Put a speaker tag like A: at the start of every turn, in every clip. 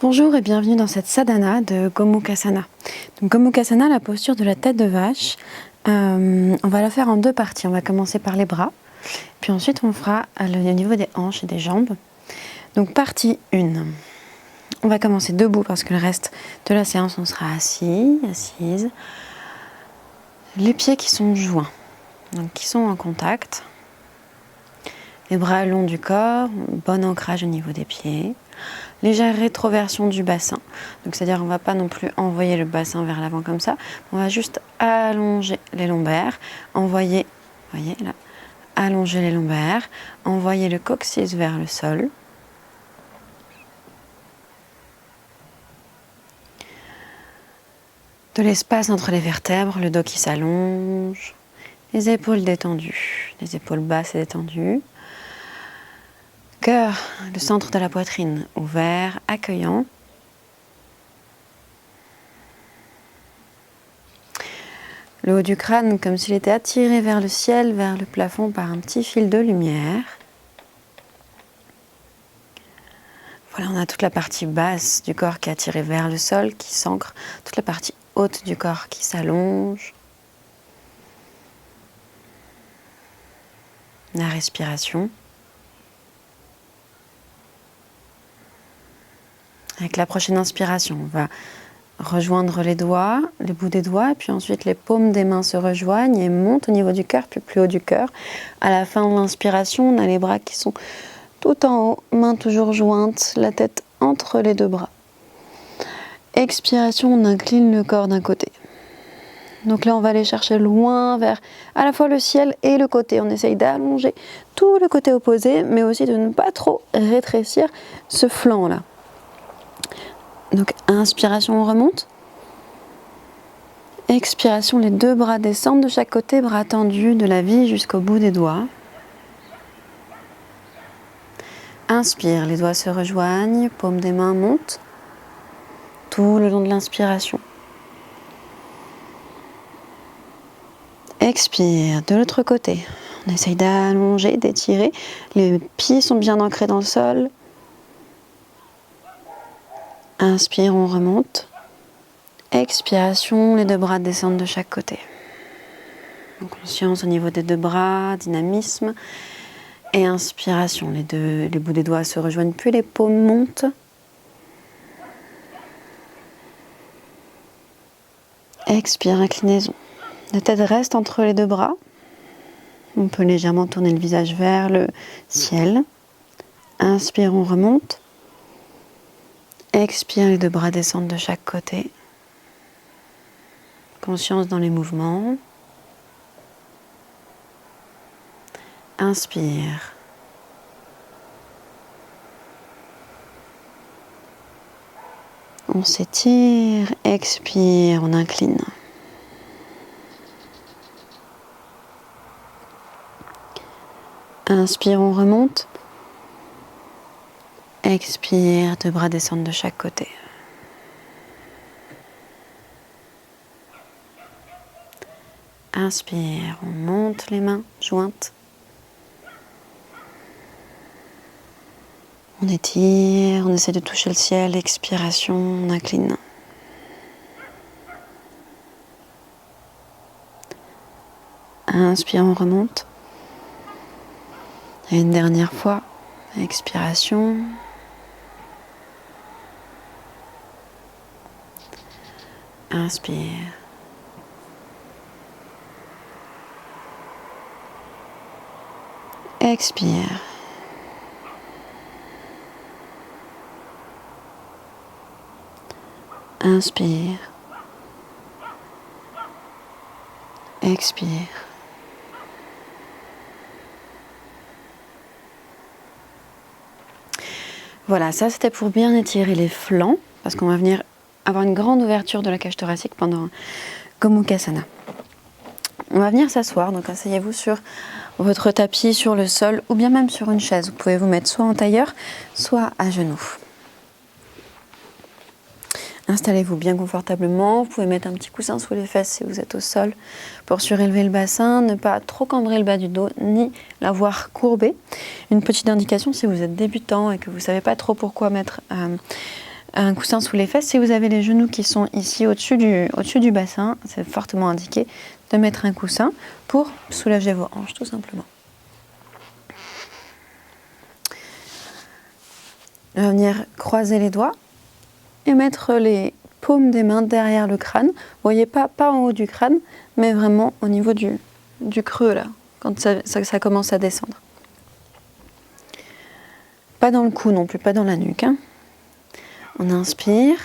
A: Bonjour et bienvenue dans cette sadhana de Gomukhasana. Donc Gomukhasana, la posture de la tête de vache, on va la faire en deux parties. On va commencer par les bras, puis ensuite on fera au niveau des hanches et des jambes. Donc partie 1. On va commencer debout parce que le reste de la séance on sera assise. Les pieds qui sont joints, donc qui sont en contact. Les bras longs du corps, bon ancrage au niveau des pieds. Légère rétroversion du bassin, donc c'est-à-dire on ne va pas non plus envoyer le bassin vers l'avant comme ça, on va juste allonger les lombaires, voyez là, allonger les lombaires, envoyer le coccyx vers le sol. De l'espace entre les vertèbres, le dos qui s'allonge, les épaules détendues, les épaules basses et détendues. Cœur, le centre de la poitrine ouvert, accueillant. Le haut du crâne comme s'il était attiré vers le ciel, vers le plafond par un petit fil de lumière. Voilà, on a toute la partie basse du corps qui est attirée vers le sol, qui s'ancre, toute la partie haute du corps qui s'allonge. La respiration. Avec la prochaine inspiration, on va rejoindre les doigts, les bouts des doigts, et puis ensuite les paumes des mains se rejoignent et montent au niveau du cœur, puis plus haut du cœur. À la fin de l'inspiration, on a les bras qui sont tout en haut, mains toujours jointes, la tête entre les deux bras. Expiration, on incline le corps d'un côté. Donc là, on va aller chercher loin vers à la fois le ciel et le côté. On essaye d'allonger tout le côté opposé, mais aussi de ne pas trop rétrécir ce flanc-là. Donc inspiration, on remonte. Expiration, les deux bras descendent de chaque côté, bras tendus de la vie jusqu'au bout des doigts. Inspire, les doigts se rejoignent, paumes des mains montent tout le long de l'inspiration. Expire, de l'autre côté. On essaye d'allonger, d'étirer. Les pieds sont bien ancrés dans le sol. Inspire, on remonte. Expiration, les deux bras descendent de chaque côté. Conscience au niveau des deux bras, dynamisme. Et inspiration, les bouts des doigts se rejoignent, puis les paumes montent. Expire, inclinaison. La tête reste entre les deux bras. On peut légèrement tourner le visage vers le ciel. Inspire, on remonte. Expire, les deux bras descendent de chaque côté. Conscience dans les mouvements. Inspire. On s'étire, expire, on incline. Inspire, on remonte. Expire, deux bras descendent de chaque côté. Inspire, on monte les mains jointes. On étire, on essaie de toucher le ciel. Expiration, on incline. Inspire, on remonte. Et une dernière fois. Expiration. Inspire. Expire. Inspire. Expire. Voilà, ça c'était pour bien étirer les flancs, parce qu'on va venir avoir une grande ouverture de la cage thoracique pendant Gomukhasana. On va venir s'asseoir, donc asseyez-vous sur votre tapis, sur le sol, ou bien même sur une chaise. Vous pouvez vous mettre soit en tailleur, soit à genoux. Installez-vous bien confortablement. Vous pouvez mettre un petit coussin sous les fesses si vous êtes au sol pour surélever le bassin. Ne pas trop cambrer le bas du dos ni l'avoir courbé. Une petite indication si vous êtes débutant et que vous ne savez pas trop pourquoi mettre un coussin sous les fesses. Si vous avez les genoux qui sont ici au-dessus du bassin, c'est fortement indiqué de mettre un coussin pour soulager vos hanches tout simplement. On va venir croiser les doigts et mettre les paumes des mains derrière le crâne. Vous voyez, pas en haut du crâne, mais vraiment au niveau du creux là, quand ça commence à descendre. Pas dans le cou non plus, pas dans la nuque. On inspire.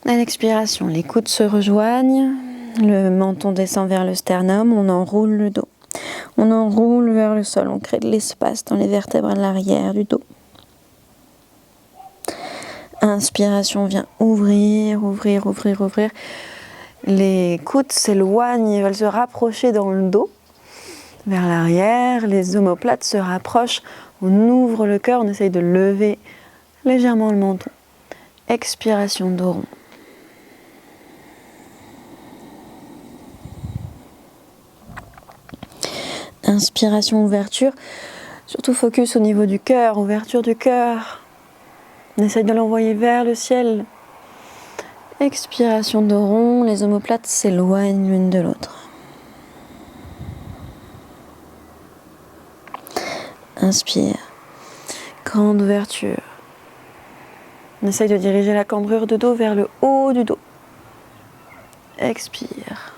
A: À l'expiration, les coudes se rejoignent, le menton descend vers le sternum, on enroule le dos. On enroule vers le sol, on crée de l'espace dans les vertèbres de l'arrière du dos. Inspiration vient ouvrir. Les coudes s'éloignent, ils veulent se rapprocher dans le dos, vers l'arrière. Les omoplates se rapprochent. On ouvre le cœur, on essaye de lever légèrement le menton. Expiration, dos rond. Inspiration, ouverture. Surtout focus au niveau du cœur, ouverture du cœur. On essaye de l'envoyer vers le ciel. Expiration, dos rond, les omoplates s'éloignent l'une de l'autre. Inspire, grande ouverture. On essaye de diriger la cambrure de dos vers le haut du dos. Expire.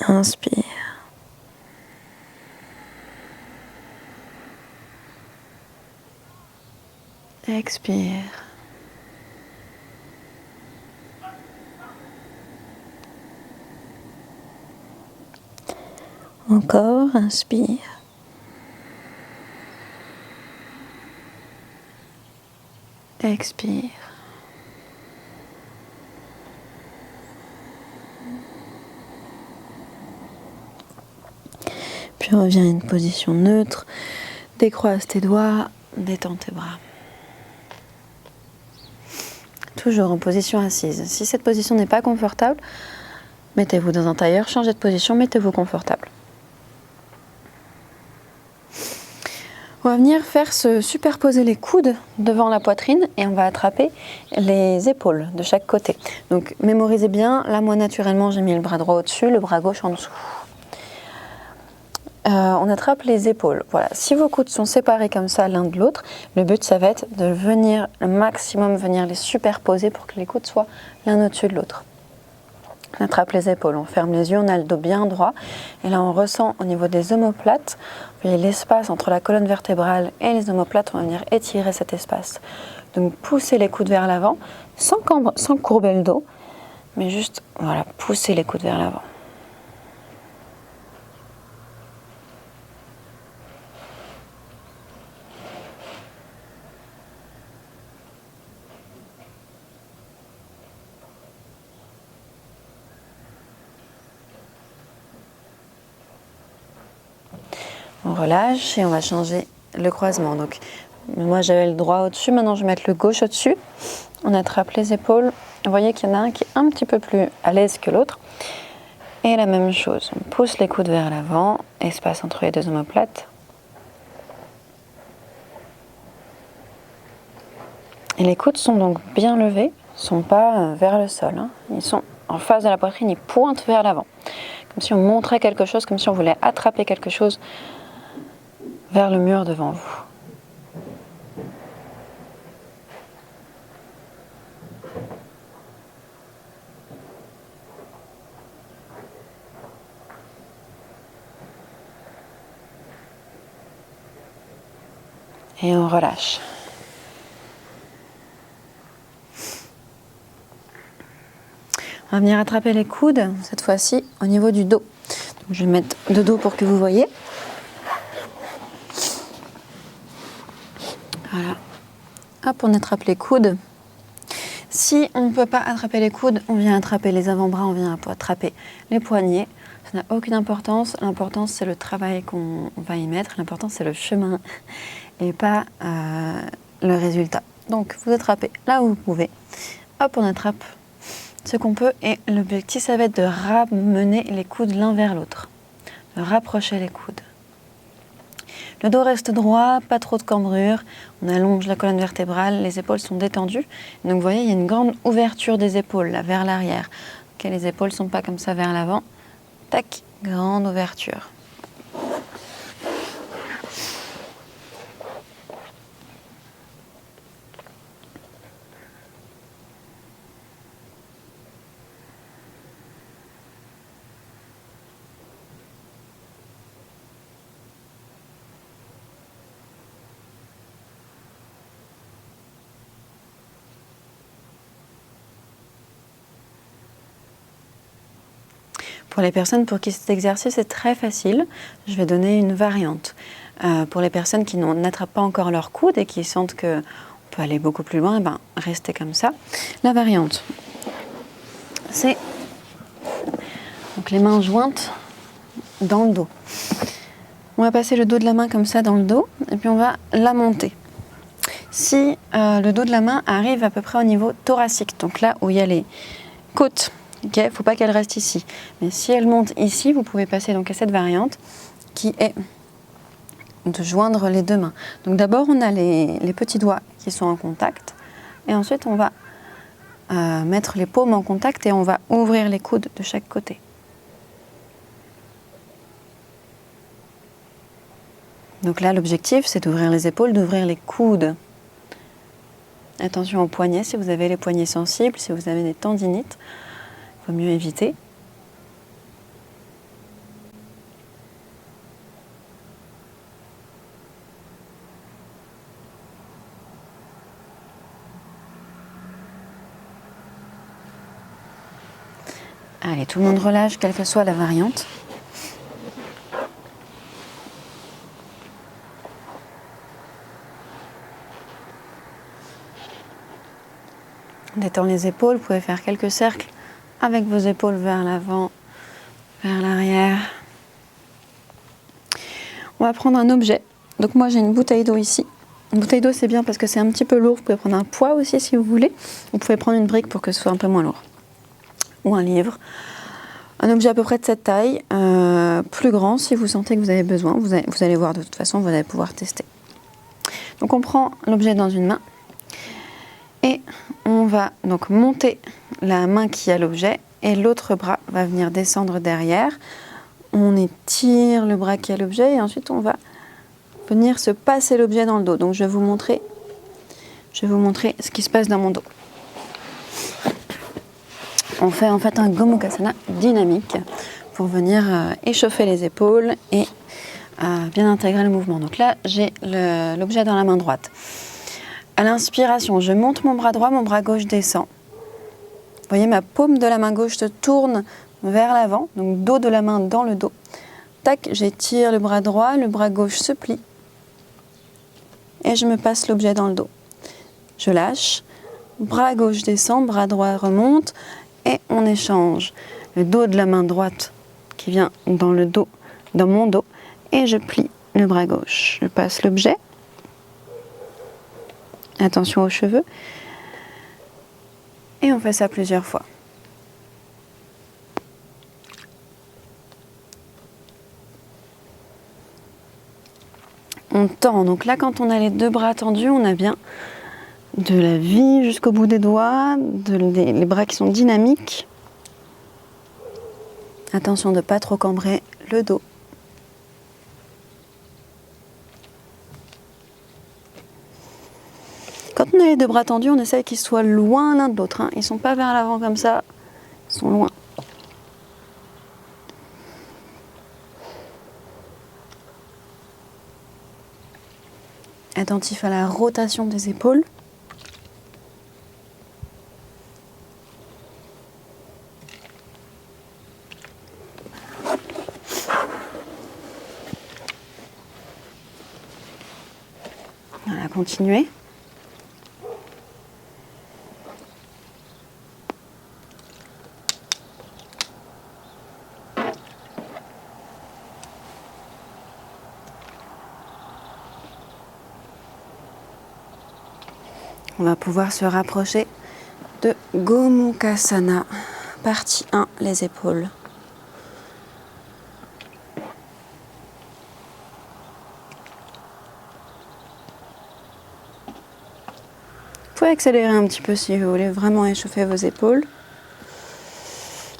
A: Inspire. Expire. Encore, inspire. Expire. Puis reviens à une position neutre. Décroise tes doigts, détends tes bras. Toujours en position assise. Si cette position n'est pas confortable, mettez-vous dans un tailleur, changez de position, mettez-vous confortable. On va venir faire se superposer les coudes devant la poitrine et on va attraper les épaules de chaque côté. Donc mémorisez bien, là moi naturellement j'ai mis le bras droit au-dessus, le bras gauche en dessous. On attrape les épaules. Voilà. Si vos coudes sont séparés comme ça l'un de l'autre, le but ça va être de venir le maximum venir les superposer pour que les coudes soient l'un au-dessus de l'autre. On attrape les épaules, on ferme les yeux, on a le dos bien droit et là on ressent au niveau des omoplates, vous voyez l'espace entre la colonne vertébrale et les omoplates, on va venir étirer cet espace. Donc poussez les coudes vers l'avant sans courber le dos, mais juste voilà, poussez les coudes vers l'avant. On relâche et on va changer le croisement. Donc, moi j'avais le droit au-dessus, maintenant je vais mettre le gauche au-dessus. On attrape les épaules. Vous voyez qu'il y en a un qui est un petit peu plus à l'aise que l'autre. Et la même chose, on pousse les coudes vers l'avant, espace entre les deux omoplates. Et les coudes sont donc bien levés, ils ne sont pas vers le sol. Ils sont en face de la poitrine, ils pointent vers l'avant. Comme si on montrait quelque chose, comme si on voulait attraper quelque chose vers le mur devant vous. Et on relâche. On va venir attraper les coudes, cette fois-ci au niveau du dos. Donc, je vais mettre de dos pour que vous voyez. Voilà. Hop, on attrape les coudes. Si on ne peut pas attraper les coudes, on vient attraper les avant-bras, on vient attraper les poignets. Ça n'a aucune importance. L'importance, c'est le travail qu'on va y mettre. L'important, c'est le chemin et pas le résultat. Donc, vous attrapez là où vous pouvez. Hop, on attrape ce qu'on peut. Et l'objectif, ça va être de ramener les coudes l'un vers l'autre. De rapprocher les coudes. Le dos reste droit, pas trop de cambrure. On allonge la colonne vertébrale, les épaules sont détendues. Donc vous voyez, il y a une grande ouverture des épaules, là, vers l'arrière. Okay, les épaules ne sont pas comme ça vers l'avant. Tac, grande ouverture. Pour les personnes pour qui cet exercice est très facile, je vais donner une variante. Pour les personnes qui n'attrapent pas encore leur coude et qui sentent qu'on peut aller beaucoup plus loin, restez comme ça. La variante, c'est donc les mains jointes dans le dos. On va passer le dos de la main comme ça dans le dos et puis on va la monter. Si le dos de la main arrive à peu près au niveau thoracique, donc là où il y a les côtes, il ne faut pas qu'elle reste ici. Mais si elle monte ici, vous pouvez passer donc à cette variante qui est de joindre les deux mains. Donc d'abord, on a les petits doigts qui sont en contact. Et ensuite, on va mettre les paumes en contact et on va ouvrir les coudes de chaque côté. Donc là, l'objectif, c'est d'ouvrir les épaules, d'ouvrir les coudes. Attention aux poignets, si vous avez les poignets sensibles, si vous avez des tendinites. Il vaut mieux éviter. Allez, tout le monde relâche, quelle que soit la variante. Détend les épaules, vous pouvez faire quelques cercles avec vos épaules vers l'avant, vers l'arrière. On va prendre un objet. Donc moi j'ai une bouteille d'eau ici. Une bouteille d'eau c'est bien parce que c'est un petit peu lourd. Vous pouvez prendre un poids aussi si vous voulez. Vous pouvez prendre une brique pour que ce soit un peu moins lourd. Ou un livre. Un objet à peu près de cette taille. Plus grand si vous sentez que vous avez besoin. Vous allez voir de toute façon, vous allez pouvoir tester. Donc on prend l'objet dans une main. Et on va donc monter la main qui a l'objet et l'autre bras va venir descendre derrière. On étire le bras qui a l'objet et ensuite on va venir se passer l'objet dans le dos. Donc je vais vous montrer ce qui se passe dans mon dos. On fait en fait un Gomukhasana dynamique pour venir échauffer les épaules et bien intégrer le mouvement. Donc là, j'ai l'objet dans la main droite. À l'inspiration, je monte mon bras droit, mon bras gauche descend. Vous voyez, ma paume de la main gauche se tourne vers l'avant, donc dos de la main dans le dos. Tac, j'étire le bras droit, le bras gauche se plie. Et je me passe l'objet dans le dos. Je lâche, bras gauche descend, bras droit remonte, et on échange. Le dos de la main droite qui vient dans le dos, dans mon dos, et je plie le bras gauche. Je passe l'objet. Attention aux cheveux. Et on fait ça plusieurs fois. On tend. Donc là, quand on a les deux bras tendus, on a bien de la vie jusqu'au bout des doigts, les bras qui sont dynamiques. Attention de ne pas trop cambrer le dos. Quand on a les deux bras tendus, on essaye qu'ils soient loin l'un de l'autre. Ils ne sont pas vers l'avant comme ça, ils sont loin. Attentif à la rotation des épaules. Voilà, continuez. on va pouvoir se rapprocher de Gomukhasana, partie 1, les épaules. Vous pouvez accélérer un petit peu si vous voulez vraiment échauffer vos épaules.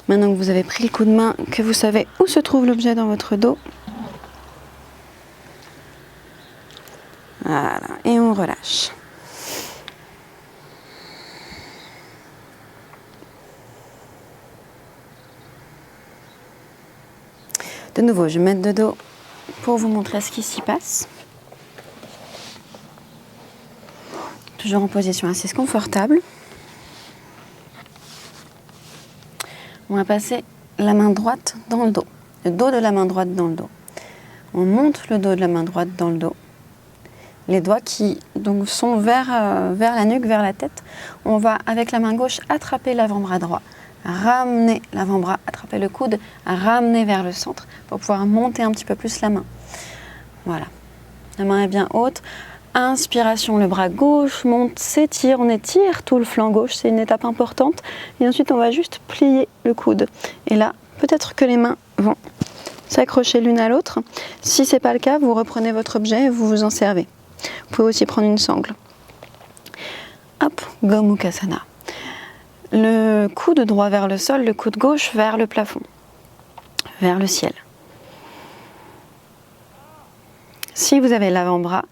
A: Maintenant que vous avez pris le coup de main, que vous savez où se trouve l'objet dans votre dos. Voilà, et on relâche. De nouveau, je vais mettre de dos pour vous montrer ce qui s'y passe. Toujours en position assise confortable. On va passer la main droite dans le dos de la main droite dans le dos. On monte le dos de la main droite dans le dos. Les doigts qui donc sont vers la nuque, vers la tête. On va avec la main gauche attraper l'avant-bras droit, ramener l'avant-bras, attraper le coude, ramener vers le centre pour pouvoir monter un petit peu plus la main. Voilà, la main est bien haute. Inspiration, le bras gauche monte, s'étire, on étire tout le flanc gauche, c'est une étape importante. Et ensuite, on va juste plier le coude. Et là, peut-être que les mains vont s'accrocher l'une à l'autre. Si ce n'est pas le cas, vous reprenez votre objet et vous vous en servez. Vous pouvez aussi prendre une sangle. Hop, Gomukhasana. Le coude droit vers le sol, le coude gauche vers le plafond, vers le ciel. Si vous avez l'avant-bras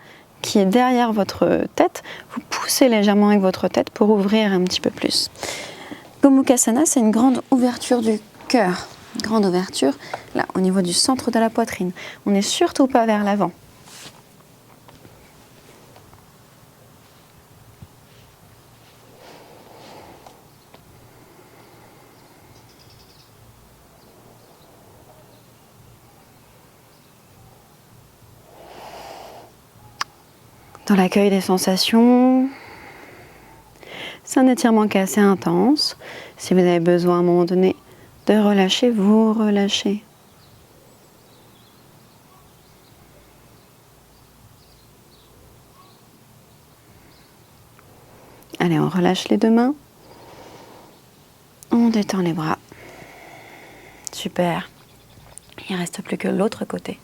A: qui est derrière votre tête, vous poussez légèrement avec votre tête pour ouvrir un petit peu plus. Gomukhasana, c'est une grande ouverture du cœur. Une grande ouverture, là, au niveau du centre de la poitrine. On n'est surtout pas vers l'avant. Dans l'accueil des sensations, c'est un étirement qui est assez intense. Si vous avez besoin à un moment donné de relâcher, vous relâchez. Allez, on relâche les deux mains. On détend les bras. Super. Il ne reste plus que l'autre côté.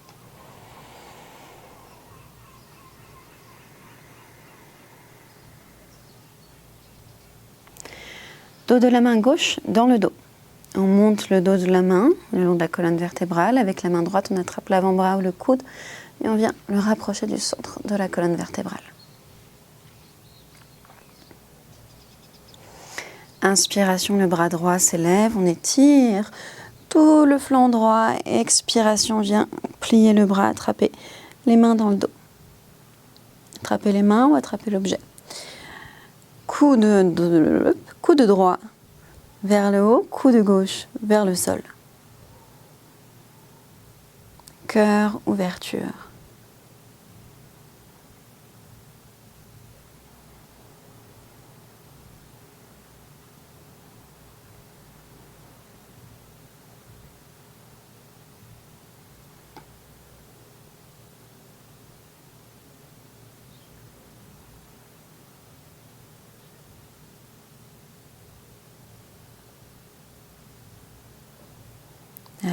A: Dos de la main gauche dans le dos. On monte le dos de la main le long de la colonne vertébrale. Avec la main droite, on attrape l'avant-bras ou le coude et on vient le rapprocher du centre de la colonne vertébrale. Inspiration, le bras droit s'élève, on étire tout le flanc droit. Expiration, vient plier le bras, attraper les mains dans le dos. Attraper les mains ou attraper l'objet. Coude droit vers le haut, coude gauche vers le sol. Cœur, ouverture.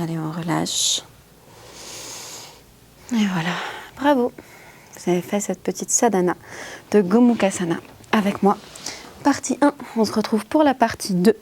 A: Allez, on relâche. Et voilà, bravo. Vous avez fait cette petite sadhana de Gomukhasana avec moi. Partie 1, on se retrouve pour la partie 2.